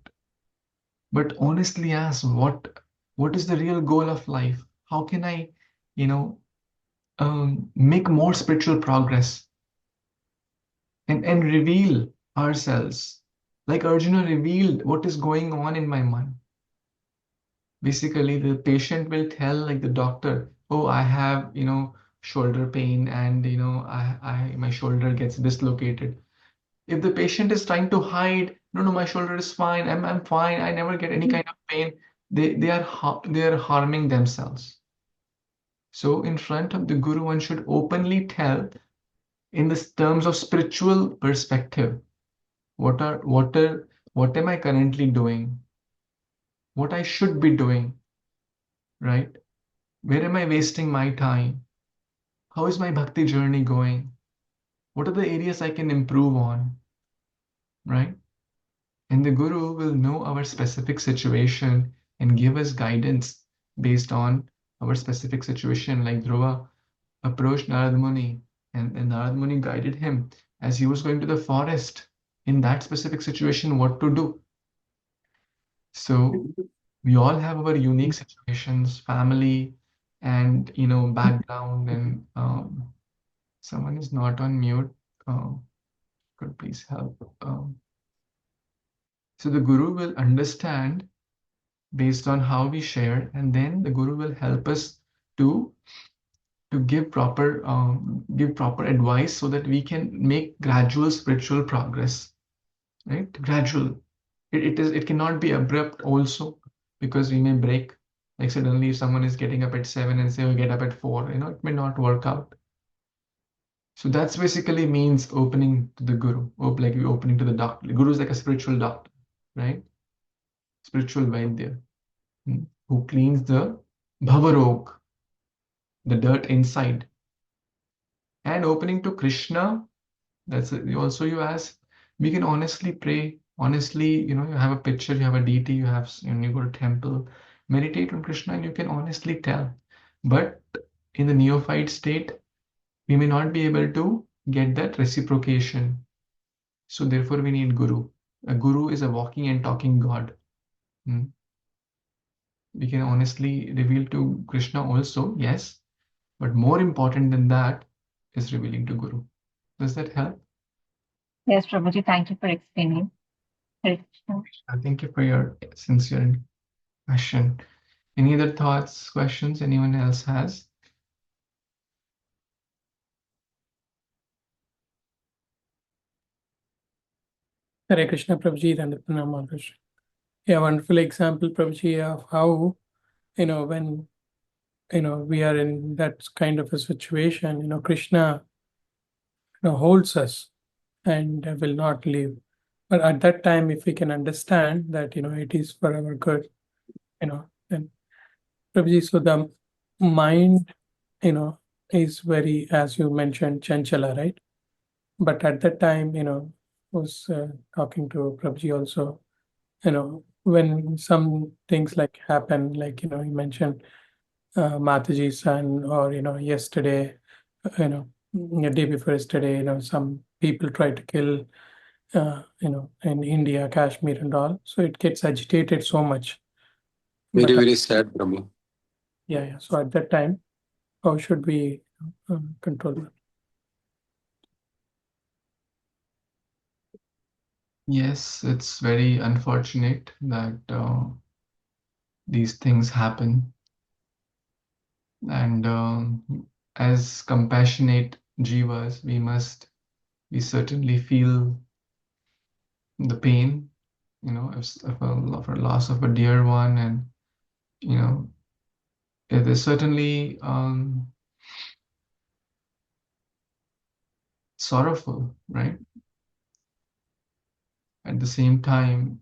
But honestly ask, what is the real goal of life? How can I, you know, make more spiritual progress and reveal ourselves. Like Arjuna revealed what is going on in my mind. Basically, the patient will tell like the doctor, oh, I have, shoulder pain and, my shoulder gets dislocated. If the patient is trying to hide, no, no, my shoulder is fine, I'm fine, I never get any kind of pain, they are harming themselves. So in front of the guru, one should openly tell in the terms of spiritual perspective, what am I currently doing? What I should be doing, right? Where am I wasting my time? How is my bhakti journey going? What are the areas I can improve on, right? And the guru will know our specific situation and give us guidance based on our specific situation. Like Dhruva approached Narad Muni, and Narad Muni guided him as he was going to the forest in that specific situation, what to do. So we all have our unique situations, family, and background. And someone is not on mute. Could please help? So the guru will understand based on how we share, and then the guru will help us to give proper advice so that we can make gradual spiritual progress, right? Gradual. It cannot be abrupt also, because we may break. Like suddenly if someone is getting up at 7 and say, oh, get up at 4, it may not work out. So that's basically means opening to the guru, like we opening to the doctor. The guru is like a spiritual doctor, right? Spiritual Vaidya, who cleans the bhavarok, the dirt inside. And opening to Krishna, that's also you ask, we can honestly pray, honestly, you have a picture, you have a deity, you go to temple, meditate on Krishna, and you can honestly tell. But in the neophyte state, we may not be able to get that reciprocation. So therefore, we need guru. A guru is a walking and talking God. We can honestly reveal to Krishna also, yes, but more important than that is revealing to Guru. Does that help? Yes, Prabhuji, thank you for explaining. Hare Krishna. Thank you for your sincere question. Any other thoughts, questions anyone else has? Hare Krishna, Prabhuji, and Pranam Krishna. Yeah, wonderful example, Prabhuji, of how, when, we are in that kind of a situation, Krishna, holds us and will not leave. But at that time, if we can understand that, it is for our good, then Prabhuji, so the mind, is very, as you mentioned, chanchala, right? But at that time, was talking to Prabhuji also, when some things like happen, like, you mentioned Mataji's son, or, yesterday, the day before yesterday, some people try to kill, in India, Kashmir and all. So it gets agitated so much. Very, But very sad, Prabhu. yeah. So at that time, how should we control that? Yes, it's very unfortunate that these things happen. And as compassionate jivas, we certainly feel the pain, of a loss of a dear one, and it is certainly sorrowful, right? At the same time,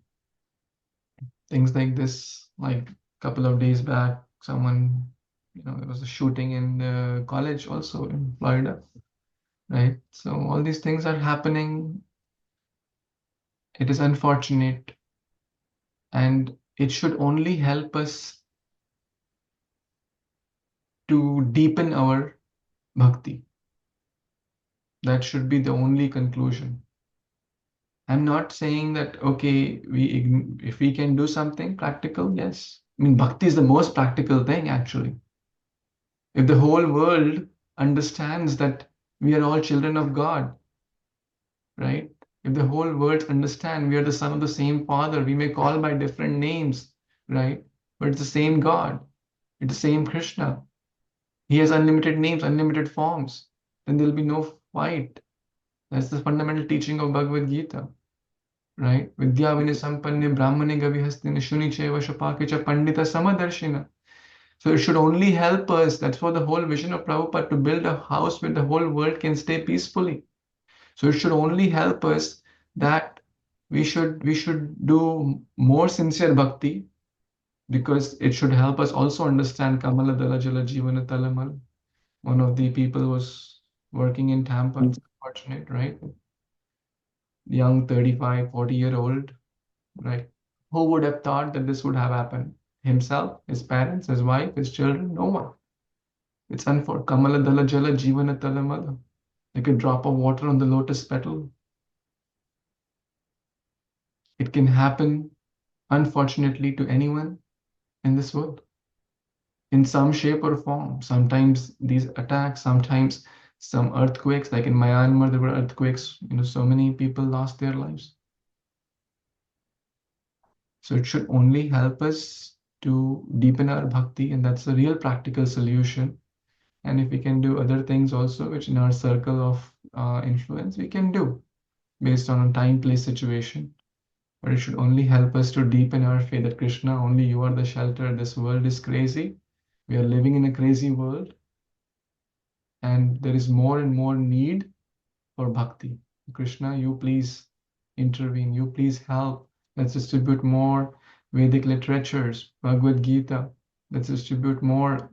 things like this, like a couple of days back, someone, there was a shooting in the college also in Florida, right? So all these things are happening. It is unfortunate, and it should only help us to deepen our bhakti. That should be the only conclusion. I'm not saying that, okay, if we can do something practical, yes. I mean, bhakti is the most practical thing, actually. If the whole world understands that we are all children of God, right? If the whole world understand we are the son of the same Father, we may call by different names, right? But it's the same God. It's the same Krishna. He has unlimited names, unlimited forms. Then there'll be no fight. That's the fundamental teaching of Bhagavad Gita, right? Vidya vinisampanne brahmane gavihastine shuni cheva shapake cha pandita samadarshina. So it should only help us. That's for the whole vision of Prabhupada, to build a house where the whole world can stay peacefully. So it should only help us that we should do more sincere bhakti, because it should help us also understand Kamala Dala Jala Jivana Talamal. One of the people was working in Tampa. It's unfortunate, right? Young 35, 40-year-old, right? Who would have thought that this would have happened? Himself, his parents, his wife, his children, no one. It's unfortunate. Kamala Dala Jala Jivana Talamala. Like a drop of water on the lotus petal. It can happen, unfortunately, to anyone in this world in some shape or form. Sometimes these attacks, sometimes some earthquakes, like in Myanmar, there were earthquakes, so many people lost their lives. So it should only help us to deepen our bhakti, and that's the real practical solution. And if we can do other things also, which in our circle of influence, we can do based on a time, place, situation. But it should only help us to deepen our faith that Krishna, only you are the shelter. This world is crazy. We are living in a crazy world. And there is more and more need for bhakti. Krishna, you please intervene. You please help. Let's distribute more Vedic literatures, Bhagavad Gita. Let's distribute more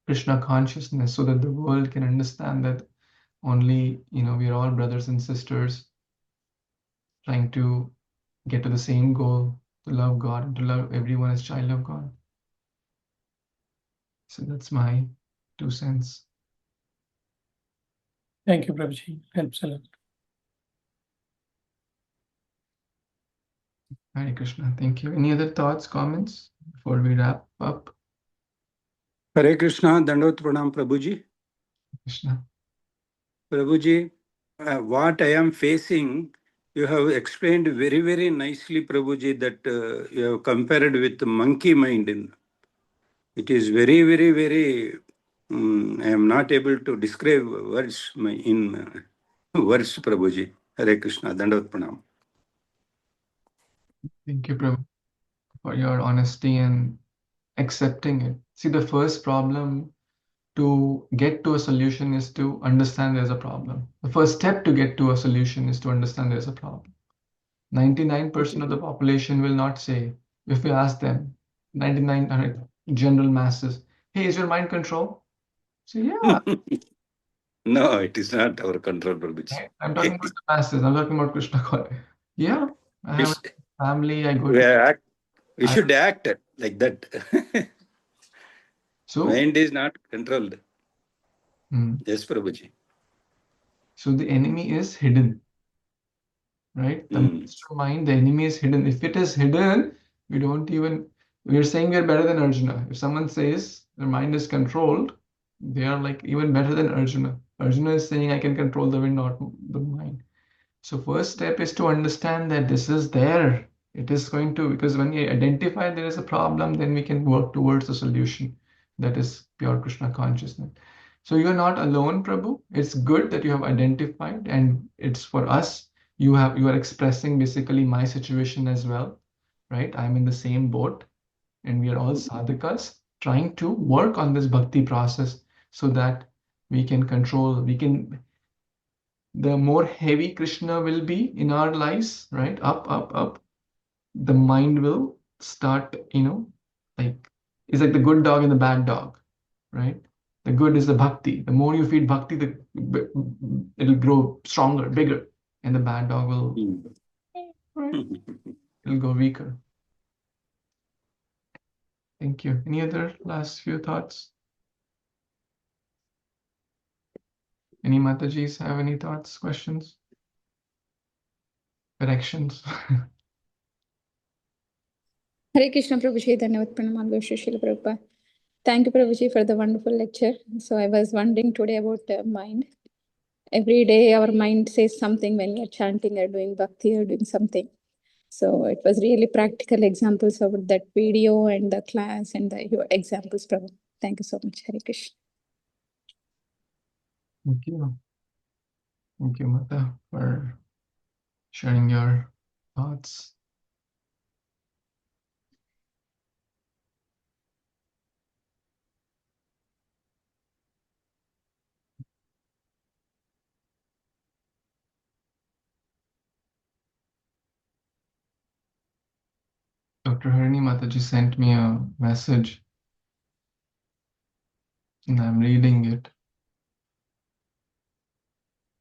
Krishna consciousness so that the world can understand that only, we are all brothers and sisters trying to get to the same goal, to love God and to love everyone as child of God. So that's my 2 cents. Thank you, Prabhuji. Helps a lot. Hare Krishna. Thank you. Any other thoughts, comments before we wrap up? Hare Krishna, Dandot Pranam Prabhuji. Krishna. Prabhuji, what I am facing, you have explained very, very nicely, Prabhuji, that you have compared with monkey mind. It is very, very, very, I am not able to describe words in words, Prabhuji. Hare Krishna, Dandot Pranam. Thank you, Prabhu, for your honesty and accepting it. See, the first problem to get to a solution is to understand there's a problem. The first step to get to a solution is to understand there's a problem. 99% of the population will not say, if we ask them, 99 general masses, hey, is your mind control? So yeah. No, it is not our control, Prabhuji. Right? I'm talking about the masses. I'm talking about Krishna consciousness. Yeah, I have a family. I go to. We should act like that. So mind is not controlled. Yes, Prabhuji. So the enemy is hidden, right? The master mind, the enemy is hidden. If it is hidden, we are saying we are better than Arjuna. If someone says their mind is controlled, they are like even better than Arjuna. Arjuna is saying I can control the wind, not the mind. So first step is to understand that this is there. It is going to, because when you identify there is a problem, then we can work towards a solution. That is pure Krishna consciousness. So you are not alone, Prabhu. It's good that you have identified, and it's for us. You are expressing basically my situation as well, right? I'm in the same boat, and we are all sadhakas trying to work on this bhakti process so that we can control, the more heavy Krishna will be in our lives, right? Up, the mind will start, like, it's like the good dog and the bad dog, right? The good is the bhakti. The more you feed bhakti, it'll grow stronger, bigger, and the bad dog it'll go weaker. Thank you. Any other last few thoughts? Any Matajis have any thoughts, questions, corrections? Hare Krishna Prabhuji, Dhanyavad Pranam Srila Prabhupada. Thank you Prabhuji for the wonderful lecture. So I was wondering today about mind. Every day our mind says something when we are chanting or doing bhakti or doing something. So it was really practical examples of that video and the class and your examples, Prabhu. Thank you so much. Hare Krishna. Thank you. Thank you, Mata, for sharing your thoughts. Dr. Harini Mataji sent me a message and I'm reading it.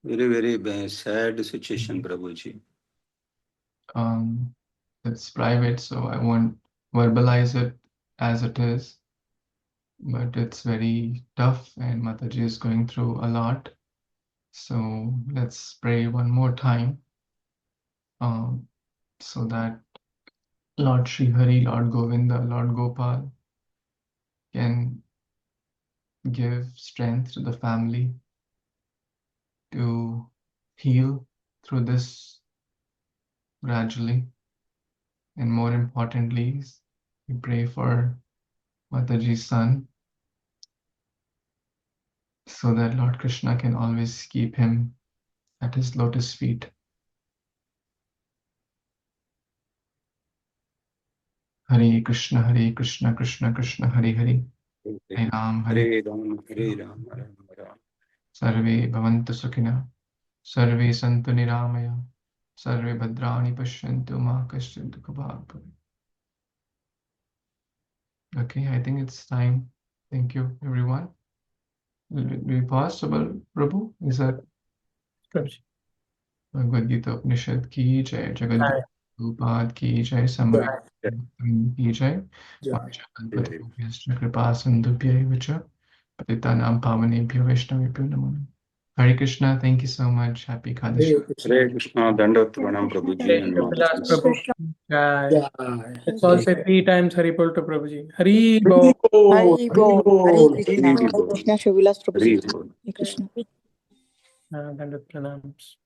Very, very sad situation, Prabhuji. It's private, so I won't verbalize it as it is. But it's very tough and Mataji is going through a lot. So let's pray one more time so that Lord Sri Hari, Lord Govinda, Lord Gopal can give strength to the family to heal through this gradually. And more importantly, we pray for Mataji's son so that Lord Krishna can always keep him at his lotus feet. Hare Krishna, Krishna Krishna, Hare Hare. Hare Ram, Hare Ram, Hare Ram, Ram Ram. Sarve Bhavantu Sukhina, Sarve Santu Niramaya, Sarve Bhadrani Pashyantu Ma Kaschid Dukha Bhag Bhavet. Okay, I think it's time. Thank you, everyone. Will we pause, Sabal Prabhu? Is that Bhagavad Gita Upanishad ki jai, Jagat Gopad ki jai, Samved ki jai, Vachakalpatarubyascha Kripa Sindhubhya Vacha, Patitanam Pavanebhyo Vaishnavibhyo Namo Namaha. Hare Krishna, thank you so much. Happy Kaddish. Hare Krishna, Dandavat Pranam, Prabhuji. And Vilas Prabhu. Let's all say 3 times Haribol to Prabhuji. Hari Bo. Hari Bo. Hare Krishna. Hari Hare Bol. Krishna. Shubha Vilas Prabhuji. Hari Bol. Hare Krishna. Dandavat Pranams.